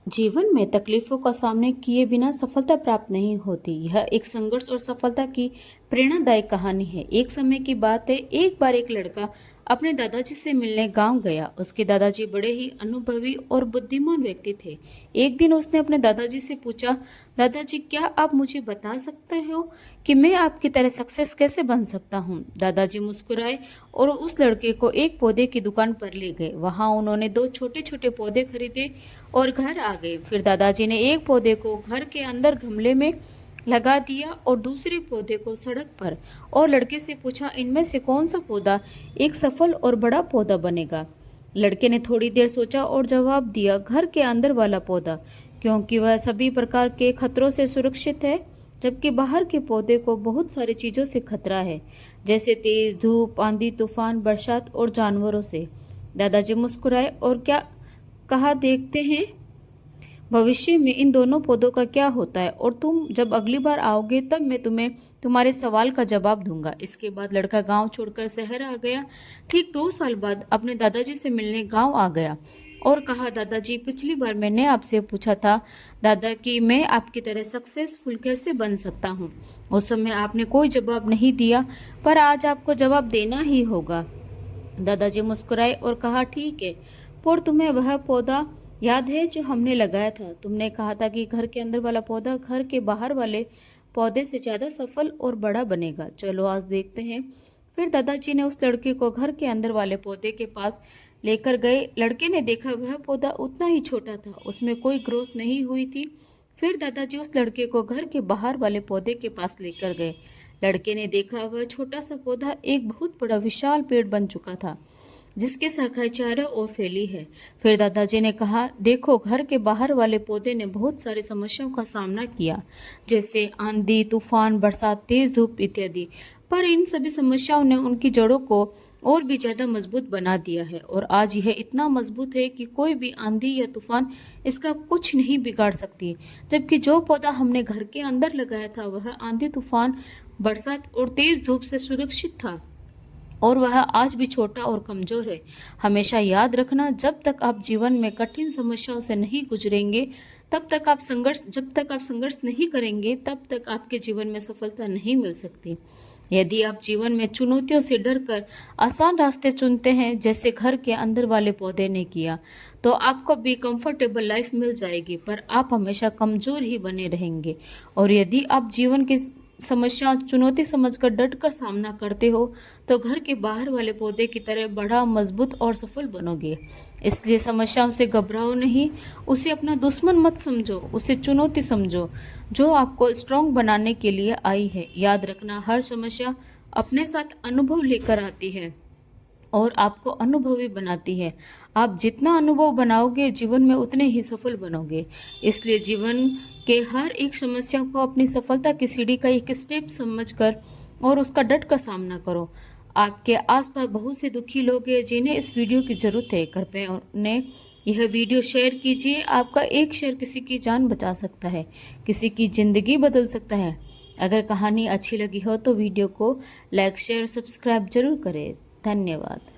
जीवन में तकलीफों का सामना किए बिना सफलता प्राप्त नहीं होती। यह एक संघर्ष और सफलता की प्रेरणादायक कहानी है। एक समय की बात है, एक बार एक लड़का अपने दादाजी से मिलने गांव गया। उसके दादाजी बड़े ही अनुभवी और बुद्धिमान व्यक्ति थे। एक दिन उसने अपने दादाजी से पूछा, दादाजी क्या आप मुझे बता सकते हो कि मैं आपकी तरह सक्सेस कैसे बन सकता हूँ। दादाजी मुस्कुराए और उस लड़के को एक पौधे की दुकान पर ले गए। वहां उन्होंने दो छोटे छोटे पौधे खरीदे और घर आ गए। फिर दादाजी ने एक पौधे को घर के अंदर गमले में लगा दिया और दूसरे पौधे को सड़क पर, और लड़के से पूछा, इनमें से कौन सा पौधा एक सफल और बड़ा पौधा बनेगा। लड़के ने थोड़ी देर सोचा और जवाब दिया, घर के अंदर वाला पौधा, क्योंकि वह सभी प्रकार के खतरों से सुरक्षित है, जबकि बाहर के पौधे को बहुत सारी चीजों से खतरा है, जैसे तेज धूप, आंधी तूफान, बरसात और जानवरों से। दादाजी मुस्कुराए और क्या कहा, देखते हैं भविष्य में इन दोनों पौधों का क्या होता है, और तुम जब अगली बार आओगे तब मैं तुम्हें तुम्हारे सवाल का जवाब दूंगा। इसके बाद लड़का गांव छोड़कर शहर आ गया। ठीक 2 साल बाद अपने दादाजी से मिलने गांव आ गया और कहा, दादाजी पिछली बार मैंने आपसे पूछा था दादा कि मैं आपकी तरह सक्सेसफुल कैसे बन सकता हूँ। उस समय आपने कोई जवाब नहीं दिया, पर आज आपको जवाब देना ही होगा। दादाजी मुस्कुराए और कहा, ठीक है, पर तुम्हें वह पौधा याद है जो हमने लगाया था? तुमने कहा था कि घर के अंदर वाला पौधा घर के बाहर वाले पौधे से ज्यादा सफल और बड़ा बनेगा। चलो आज देखते हैं। फिर दादाजी ने उस लड़के को घर के अंदर वाले पौधे के पास लेकर गए। लड़के ने देखा वह पौधा उतना ही छोटा था, उसमें कोई ग्रोथ नहीं हुई थी। फिर दादाजी उस लड़के को घर के बाहर वाले पौधे के पास लेकर गए। लड़के ने देखा वह छोटा सा पौधा एक बहुत बड़ा विशाल पेड़ बन चुका था, जिसके शाखाएं चारों ओर फैली है। फिर दादाजी ने कहा, देखो, घर के बाहर वाले पौधे ने बहुत सारी समस्याओं का सामना किया, जैसे आंधी तूफान, बरसात, तेज धूप इत्यादि, पर इन सभी समस्याओं ने उनकी जड़ों को और भी ज्यादा मजबूत बना दिया है, और आज यह इतना मजबूत है कि कोई भी आंधी या तूफान इसका कुछ नहीं बिगाड़ सकती। जबकि जो पौधा हमने घर के अंदर लगाया था वह आंधी तूफान, बरसात और तेज धूप से सुरक्षित था, और वह आज भी छोटा और कमजोर है। हमेशा याद रखना, जब तक आप जीवन में कठिन समस्याओं से नहीं गुजरेंगे, जब तक आप संघर्ष नहीं करेंगे, तब तक आपके जीवन में सफलता नहीं मिल सकती। यदि आप जीवन में चुनौतियों से डरकर आसान रास्ते चुनते हैं, जैसे घर के अंदर वाले पौधे ने किया, तो आपको भी कंफर्टेबल लाइफ मिल जाएगी, पर आप हमेशा कमजोर ही बने रहेंगे। और यदि आप जीवन की समस्या चुनौती समझकर डटकर सामना करते हो, तो घर के बाहर वाले पौधे की तरह बड़ा, मजबूत और सफल बनोगे। इसलिए समस्याओं से घबराओ नहीं, उसे अपना दुश्मन मत समझो, उसे चुनौती समझो जो आपको स्ट्रांग बनाने के लिए आई है। याद रखना, हर समस्या अपने साथ अनुभव लेकर आती है और आपको अनुभवी बनाती है। आप जितना अनुभव बनाओगे जीवन में, उतने ही सफल बनोगे। इसलिए जीवन के हर एक समस्या को अपनी सफलता की सीढ़ी का एक स्टेप समझकर और उसका डट कर सामना करो। आपके आसपास बहुत से दुखी लोग हैं जिन्हें इस वीडियो की जरूरत है। कृपया उन्हें यह वीडियो शेयर कीजिए। आपका एक शेयर किसी की जान बचा सकता है, किसी की जिंदगी बदल सकता है। अगर कहानी अच्छी लगी हो तो वीडियो को लाइक, शेयर, सब्सक्राइब जरूर करें। धन्यवाद।